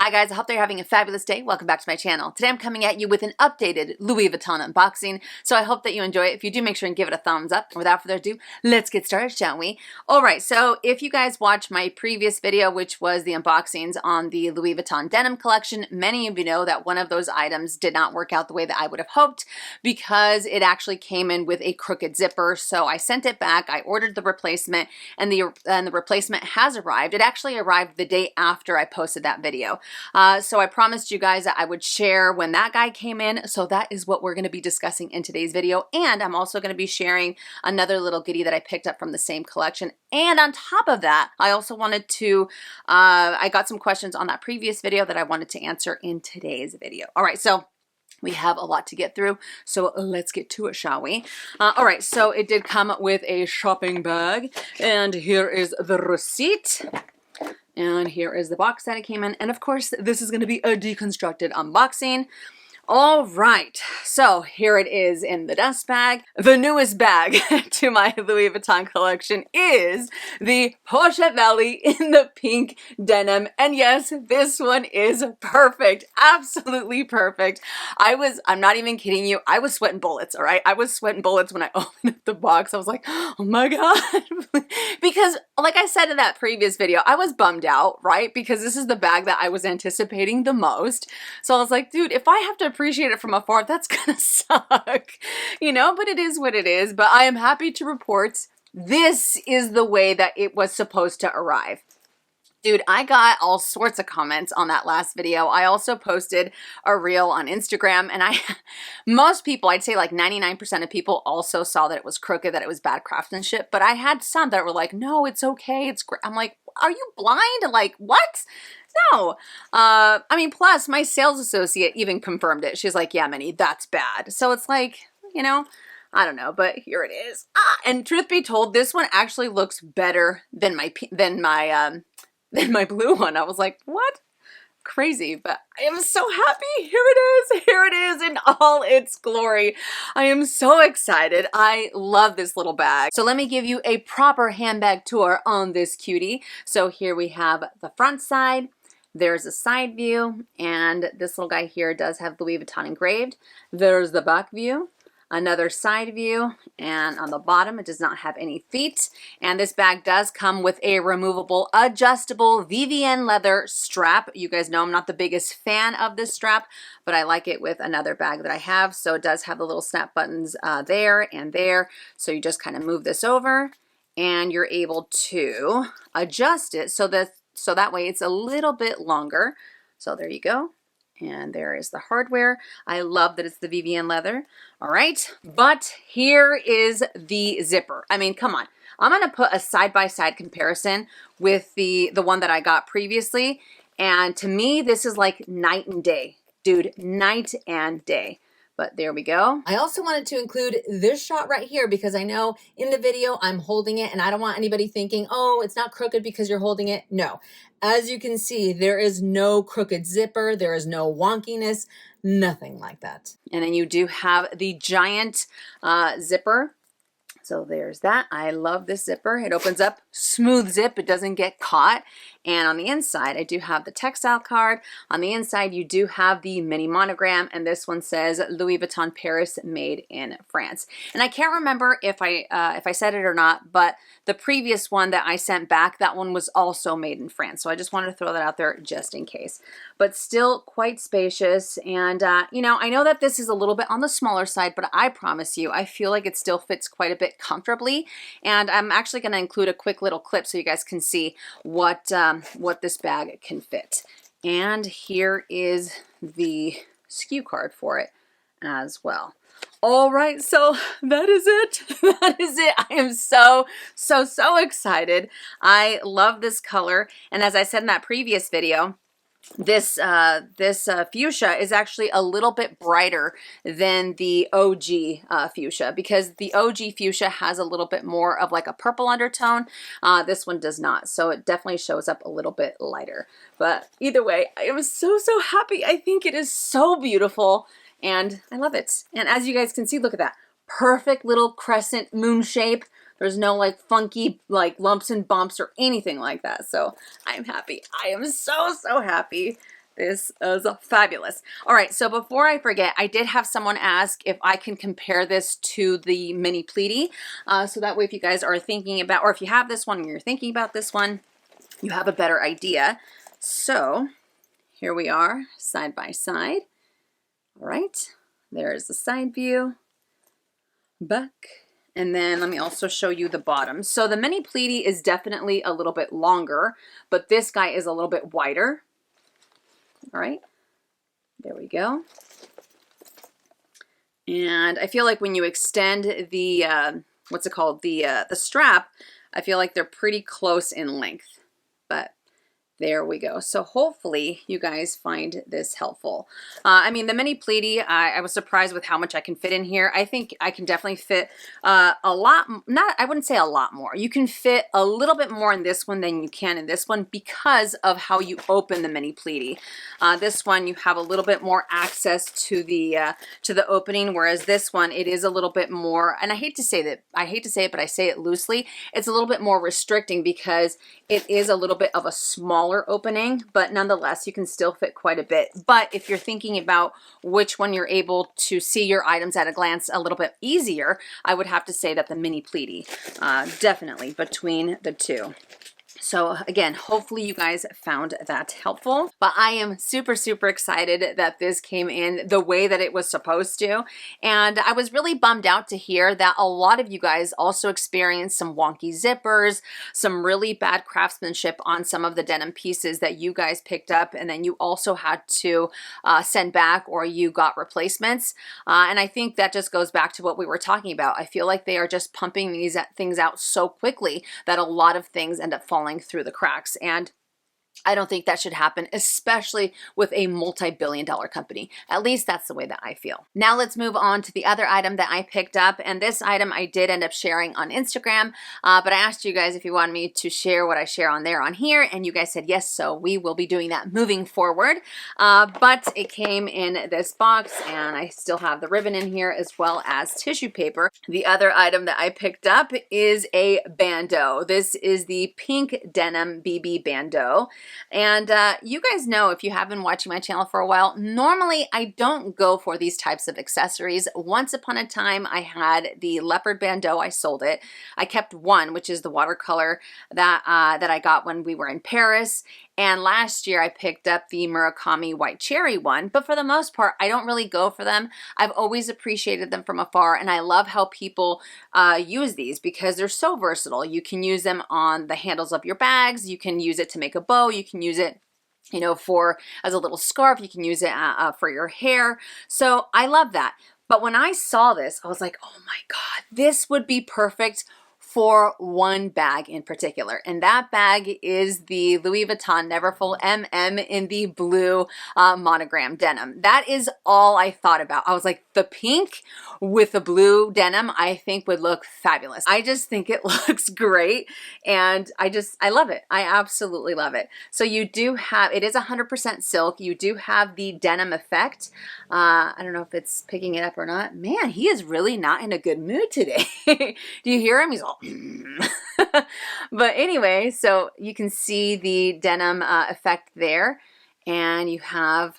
Hi guys, I hope that you're having a fabulous day. Welcome back to my channel. Today I'm coming at you with an updated Louis Vuitton unboxing, so I hope that you enjoy it. If you do, make sure and give it a thumbs up. Without further ado, let's get started, shall we? Alright, so if you guys watched my previous video, which was the unboxings on the Louis Vuitton denim collection, many of you know that one of those items did not work out the way that I would have hoped because it actually came in with a crooked zipper, so I sent it back. I ordered the replacement, and the replacement has arrived. It actually arrived the day after I posted that video. So I promised you guys that I would share when that guy came in, so that is what we're going to be discussing in today's video. And I'm also going to be sharing another little goodie that I picked up from the same collection. And on top of that, I also wanted to, I got some questions on that previous video that I wanted to answer in today's video. All right, so we have a lot to get through, so let's get to it, shall we? All right, so it did come with a shopping bag, and here is the receipt. And here is the box that it came in. And of course, this is going to be a deconstructed unboxing. All right, so here it is in the dust bag. The newest bag to my Louis Vuitton collection is the Porchette Valley in the pink denim. And yes, this one is perfect, absolutely perfect. I'm not even kidding you, I was sweating bullets, all right? I was sweating bullets when I opened up the box. I was like, oh my God. Because like I said in that previous video, I was bummed out, right? Because this is the bag that I was anticipating the most. So I was like, dude, if I have to appreciate it from afar, that's gonna suck, you know, but it is what it is. But I am happy to report this is the way that it was supposed to arrive. Dude, I got all sorts of comments on that last video. I also posted a reel on Instagram, and most people, I'd say like 99% of people also saw that it was crooked, that it was bad craftsmanship, but I had some that were like, no, it's okay, it's great. I'm like, are you blind? Like, what? No. I mean, plus my sales associate even confirmed it. She's like, yeah, Minnie, that's bad. So it's like, you know, I don't know, but here it is. And truth be told, this one actually looks better than my blue one. I was like, what? Crazy, but I am so happy. Here it is in all its glory. I am so excited. I love this little bag. So let me give you a proper handbag tour on this cutie. So here we have the front side. There's a side view, and this little guy here does have Louis Vuitton engraved. There's the back view, another side view, and on the bottom it does not have any feet. And this bag does come with a removable adjustable VVN leather strap. You guys know I'm not the biggest fan of this strap, but I like it with another bag that I have. So it does have the little snap buttons there and there. So you just kind of move this over and you're able to adjust it so that way it's a little bit longer. So there you go. And there is the hardware. I love that it's the VVN leather. All right, but here is the zipper. I mean, come on. I'm gonna put a side-by-side comparison with the one that I got previously. And to me, this is like night and day. Dude, night and day. But there we go. I also wanted to include this shot right here because I know in the video I'm holding it and I don't want anybody thinking, oh, it's not crooked because you're holding it. No. As you can see, there is no crooked zipper. There is no wonkiness, nothing like that. And then you do have the giant zipper. So there's that. I love this zipper. It opens up, smooth zip. It doesn't get caught. And on the inside, I do have the textile card. On the inside, you do have the mini monogram. And this one says Louis Vuitton Paris, made in France. And I can't remember if I said it or not, but the previous one that I sent back, that one was also made in France. So I just wanted to throw that out there just in case. But still quite spacious. And, you know, I know that this is a little bit on the smaller side, but I promise you, I feel like it still fits quite a bit comfortably. And I'm actually going to include a quick little clip so you guys can see what this bag can fit. And here is the SKU card for it as well. All right, so that is it. That is it. I am so excited. I love this color. And as I said in that previous video, this fuchsia is actually a little bit brighter than the OG fuchsia because the OG fuchsia has a little bit more of like a purple undertone. This one does not, so it definitely shows up a little bit lighter. But either way, I am so happy. I think it is so beautiful and I love it. And as you guys can see, look at that. Perfect little crescent moon shape. There's no like funky like lumps and bumps or anything like that. So I'm happy. I am so happy This is fabulous. All right, so before I forget, I did have someone ask if I can compare this to the mini pleaty. So that way if you guys are thinking about, or if you have this one and you're thinking about this one, you have a better idea. So here we are, side by side. All right, there's the side view, back, and then let me also show you the bottom. So the mini pleaty is definitely a little bit longer, but this guy is a little bit wider. All right, there we go. And I feel like when you extend the, what's it called, the strap, I feel like they're pretty close in length, but there we go. So hopefully you guys find this helpful. I mean, the mini pleaty, I was surprised with how much I can fit in here. I think I can definitely fit a lot, I wouldn't say a lot more. You can fit a little bit more in this one than you can in this one because of how you open the mini pleaty. This one, you have a little bit more access to the opening, whereas this one, it is a little bit more, and I hate to say it, but I say it loosely. It's a little bit more restricting because it is a little bit of a smaller opening, but nonetheless, you can still fit quite a bit. But if you're thinking about which one you're able to see your items at a glance a little bit easier, I would have to say that the mini pleaty, definitely between the two. So again, hopefully you guys found that helpful, but I am super, super excited that this came in the way that it was supposed to. And I was really bummed out to hear that a lot of you guys also experienced some wonky zippers, some really bad craftsmanship on some of the denim pieces that you guys picked up, and then you also had to send back or you got replacements. And I think that just goes back to what we were talking about. I feel like they are just pumping these things out so quickly that a lot of things end up falling through the cracks, and I don't think that should happen, especially with a multi-billion-dollar company. At least that's the way that I feel. Now let's move on to the other item that I picked up, and this item I did end up sharing on Instagram, but I asked you guys if you wanted me to share what I share on there on here, and you guys said yes, so we will be doing that moving forward. But it came in this box, and I still have the ribbon in here as well as tissue paper. The other item that I picked up is a bando. This is the pink denim BB bando. And you guys know, if you have been watching my channel for a while, normally I don't go for these types of accessories. Once upon a time, I had the leopard bandeau. I sold it. I kept one, which is the watercolor that I got when we were in Paris. And last year I picked up the Murakami white cherry one, but for the most part, I don't really go for them. I've always appreciated them from afar, and I love how people use these because they're so versatile. You can use them on the handles of your bags. You can use it to make a bow. You can use it, you know, for as a little scarf. You can use it for your hair. So I love that. But when I saw this, I was like, oh my God, this would be perfect for one bag in particular, and that bag is the Louis Vuitton Neverfull MM in the blue monogram denim. That is all I thought about. I was like, the pink with the blue denim, I think would look fabulous. I just think it looks great, and I love it. I absolutely love it. So you do have, it is 100% silk. You do have the denim effect. I don't know if it's picking it up or not. Man, he is really not in a good mood today. Do you hear him? He's all but anyway, so you can see the denim effect there, and you have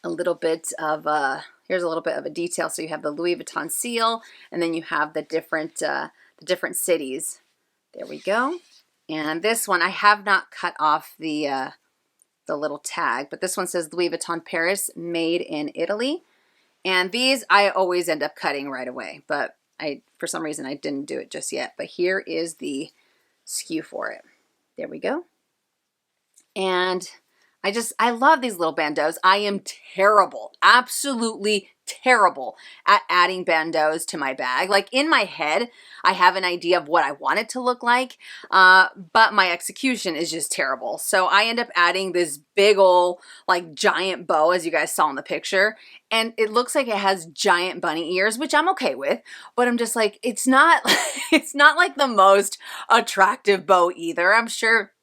a little bit of here's a little bit of a detail. So you have the Louis Vuitton seal, and then you have the different cities. There we go. And this one, I have not cut off the little tag, but this one says Louis Vuitton Paris, made in Italy. And these I always end up cutting right away, but for some reason I didn't do it just yet. But here is the SKU for it. There we go. And I love these little bandeaus. I am terrible, absolutely terrible at adding bandeaus to my bag. Like, in my head, I have an idea of what I want it to look like, but my execution is just terrible. So I end up adding this big old, like, giant bow, as you guys saw in the picture, and it looks like it has giant bunny ears, which I'm okay with, but I'm just like, it's not, it's not like the most attractive bow either. I'm sure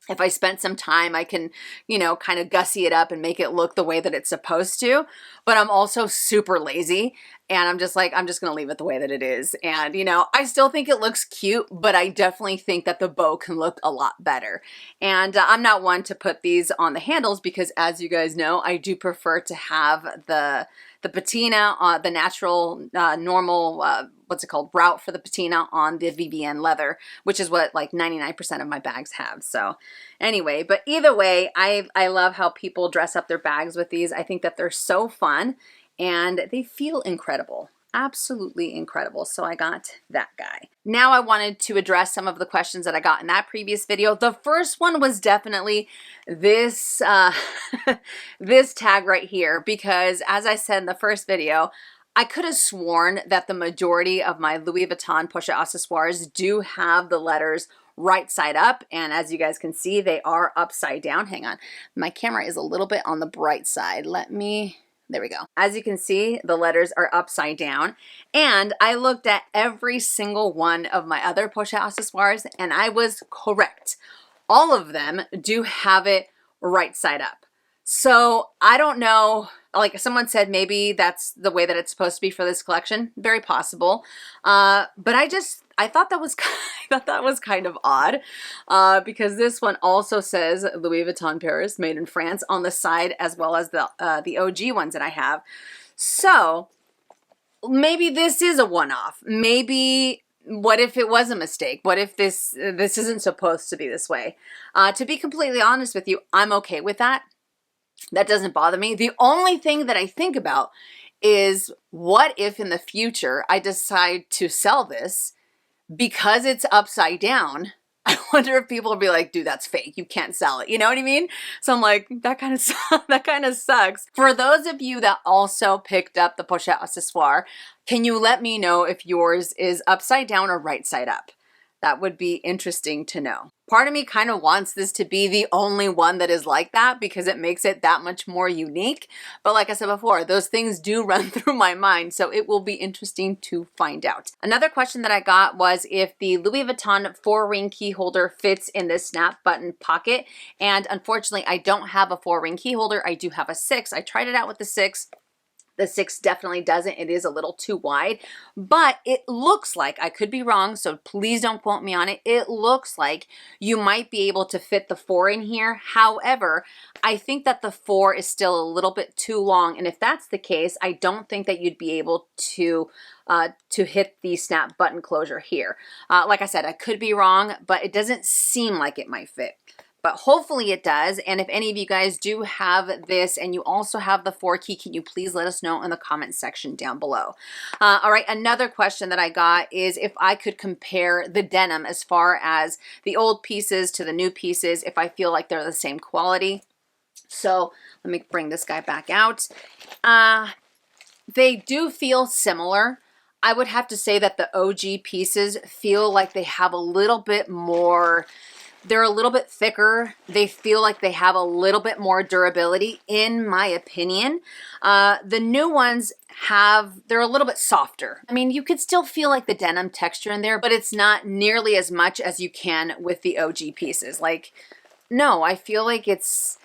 if I spent some time, I can, you know, kind of gussy it up and make it look the way that it's supposed to. But I'm also super lazy, and I'm just like, I'm just going to leave it the way that it is. And, you know, I still think it looks cute, but I definitely think that the bow can look a lot better. And I'm not one to put these on the handles because, as you guys know, I do prefer to have the patina, the natural, normal, what's it called, route for the patina on the VVN leather, which is what like 99% of my bags have. So anyway, but either way, I love how people dress up their bags with these. I think that they're so fun and they feel incredible. Absolutely incredible. So I got that guy. Now I wanted to address some of the questions that I got in that previous video. The first one was definitely this, this tag right here, because as I said in the first video, I could have sworn that the majority of my Louis Vuitton Porchette accessoires do have the letters right side up, and as you guys can see, they are upside down. Hang on, my camera is a little bit on the bright side. There we go. As you can see, the letters are upside down, and I looked at every single one of my other Porchette accessoires, and I was correct. All of them do have it right side up. So I don't know, like someone said maybe that's the way that it's supposed to be for this collection. Very possible. But I thought that was kind of odd because this one also says Louis Vuitton Paris, made in France on the side, as well as the OG ones that I have. So maybe this is a one-off. Maybe, what if it was a mistake? What if this isn't supposed to be this way? To be completely honest with you, I'm okay with that. That doesn't bother me. The only thing that I think about is, what if in the future I decide to sell this because it's upside down? I wonder if people will be like, dude, that's fake. You can't sell it. You know what I mean? So I'm like, that kind of sucks. For those of you that also picked up the Porchette accessoire, can you let me know if yours is upside down or right side up? That would be interesting to know. Part of me kind of wants this to be the only one that is like that because it makes it that much more unique. But like I said before, those things do run through my mind, so it will be interesting to find out. Another question that I got was if the Louis Vuitton 4-ring key holder fits in this snap button pocket. And unfortunately, I don't have a 4-ring key holder. I do have a 6. I tried it out with the 6. The 6 definitely doesn't. It is a little too wide, but it looks like, I could be wrong, so please don't quote me on it. It looks like you might be able to fit the 4 in here. However, I think that the 4 is still a little bit too long, and if that's the case, I don't think that you'd be able to hit the snap button closure here. Like I said, I could be wrong, but it doesn't seem like it might fit. But hopefully it does. And if any of you guys do have this and you also have the 4 key, can you please let us know in the comment section down below. All right, another question that I got is if I could compare the denim as far as the old pieces to the new pieces, if I feel like they're the same quality. So let me bring this guy back out. They do feel similar. I would have to say that the OG pieces feel like they have a little bit more, they're a little bit thicker. They feel like they have a little bit more durability, in my opinion. The new ones they're a little bit softer. I mean, you could still feel like the denim texture in there, but it's not nearly as much as you can with the OG pieces. Like, no, I feel like it's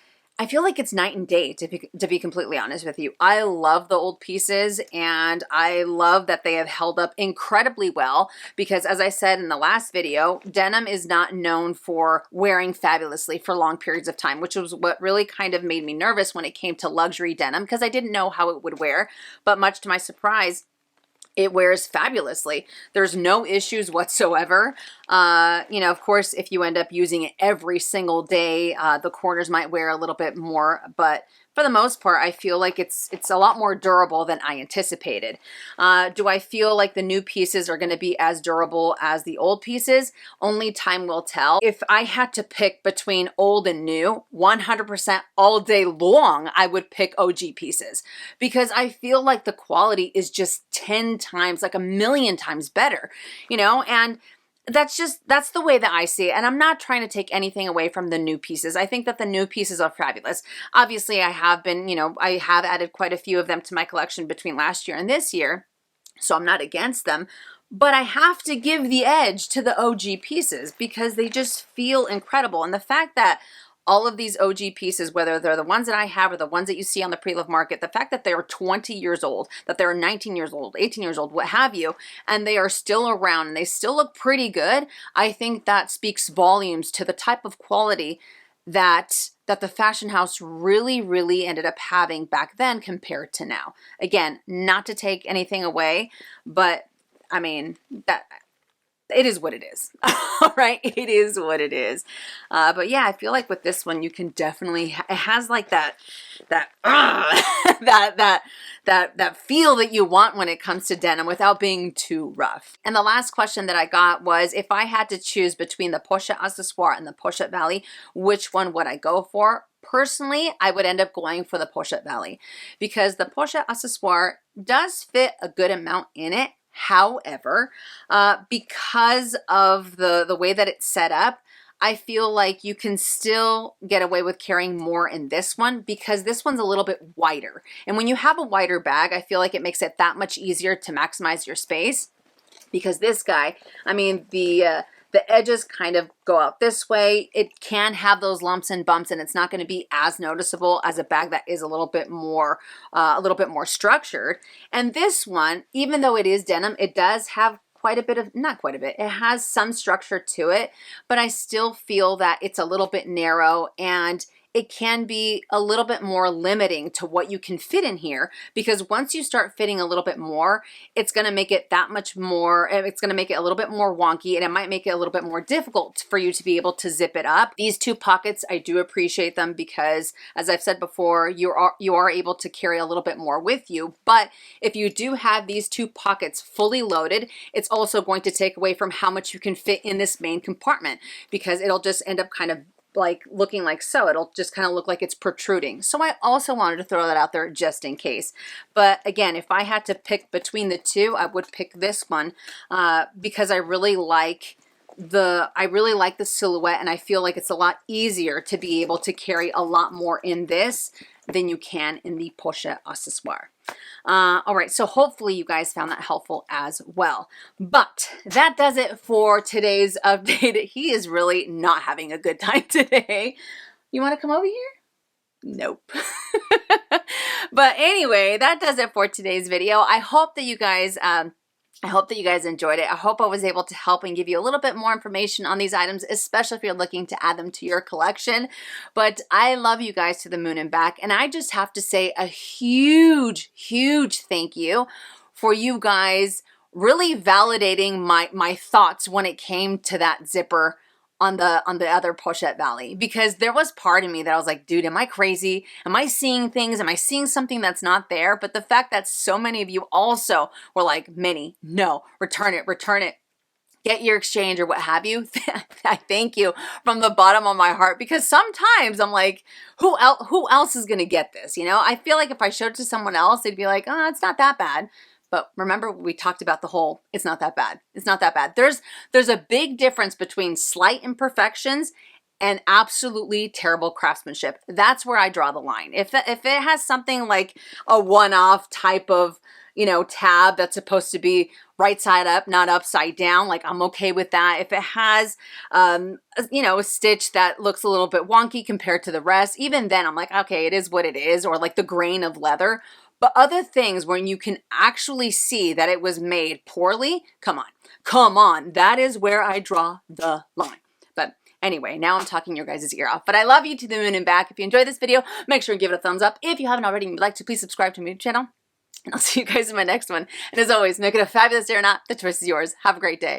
night and day, to be completely honest with you. I love the old pieces, and I love that they have held up incredibly well because, as I said in the last video, denim is not known for wearing fabulously for long periods of time, which was what really kind of made me nervous when it came to luxury denim because I didn't know how it would wear, but much to my surprise, it wears fabulously. There's no issues whatsoever. You know, of course, if you end up using it every single day, the corners might wear a little bit more, but for the most part, I feel like it's a lot more durable than I anticipated. Do I feel like the new pieces are going to be as durable as the old pieces? Only time will tell. If I had to pick between old and new, 100% all day long, I would pick OG pieces because I feel like the quality is just 10 times, like a million times better, you know, and that's the way that I see it. And I'm not trying to take anything away from the new pieces. I think that the new pieces are fabulous. Obviously, I have been, you know, I have added quite a few of them to my collection between last year and this year. So I'm not against them, but I have to give the edge to the OG pieces because they just feel incredible. And the fact that all of these OG pieces, whether they're the ones that I have or the ones that you see on the pre-loved market, the fact that they're 20 years old, that they're 19 years old, 18 years old, what have you, and they are still around and they still look pretty good, I think that speaks volumes to the type of quality that the fashion house really ended up having back then compared to now. Again, not to take anything away, but I mean, that it is what it is. All right, it is what it is. But yeah, I feel like with this one, you can definitely, it has like that that feel that you want when it comes to denim without being too rough. And the last question that I got was, if I had to choose between the Porchette Accessoire and the Porchette Valley, which one would I go for? Personally, I would end up going for the Porchette Valley because the Porchette Accessoire does fit a good amount in it. However, because of the way that it's set up, I feel like you can still get away with carrying more in this one because this one's a little bit wider. And when you have a wider bag, I feel like it makes it that much easier to maximize your space because this guy, I mean, the edges kind of go out this way. It can have those lumps and bumps and it's not going to be as noticeable as a bag that is a little bit more structured. And this one, even though it is denim, it does have quite a bit of, not quite a bit, it has some structure to it, but I still feel that it's a little bit narrow and it can be a little bit more limiting to what you can fit in here because once you start fitting a little bit more, it's going to make it that much more, it's going to make it a little bit more wonky and it might make it a little bit more difficult for you to be able to zip it up. These two pockets, I do appreciate them because as I've said before, you are able to carry a little bit more with you. But if you do have these two pockets fully loaded, it's also going to take away from how much you can fit in this main compartment because it'll just end up kind of like looking like so. It'll just kind of look like it's protruding. So I also wanted to throw that out there just in case. But again, if I had to pick between the two, I would pick this one because I really like the silhouette and I feel like it's a lot easier to be able to carry a lot more in this than you can in the Porchette Accessoire. All right, so hopefully you guys found that helpful as well. But that does it for today's update. He is really not having a good time today. You want to come over here? Nope. But anyway, that does it for today's video. I hope that you guys enjoyed it. I hope I was able to help and give you a little bit more information on these items, especially if you're looking to add them to your collection. But I love you guys to the moon and back. And I just have to say a huge thank you for you guys really validating my thoughts when it came to that zipper on the other Porchette Valley, because there was part of me that I was like, dude, am I crazy? Am I seeing things? Am I seeing something that's not there? But the fact that so many of you also were like, Minnie, no, return it, get your exchange or what have you. I thank you from the bottom of my heart because sometimes I'm like, who else is gonna get this? You know, I feel like if I showed it to someone else, they'd be like, oh, it's not that bad. But remember, we talked about the whole, it's not that bad. It's not that bad. There's a big difference between slight imperfections and absolutely terrible craftsmanship. That's where I draw the line. If it has something like a one-off type of, you know, tab that's supposed to be right side up, not upside down, like I'm okay with that. If it has, you know, a stitch that looks a little bit wonky compared to the rest, even then I'm like, okay, it is what it is, or like the grain of leather. But other things when you can actually see that it was made poorly, come on, that is where I draw the line. But anyway, now I'm talking your guys' ear off. But I love you to the moon and back. If you enjoyed this video, make sure and give it a thumbs up. If you haven't already and you'd like to, please subscribe to my YouTube channel. And I'll see you guys in my next one. And as always, make it a fabulous day or not, the choice is yours. Have a great day.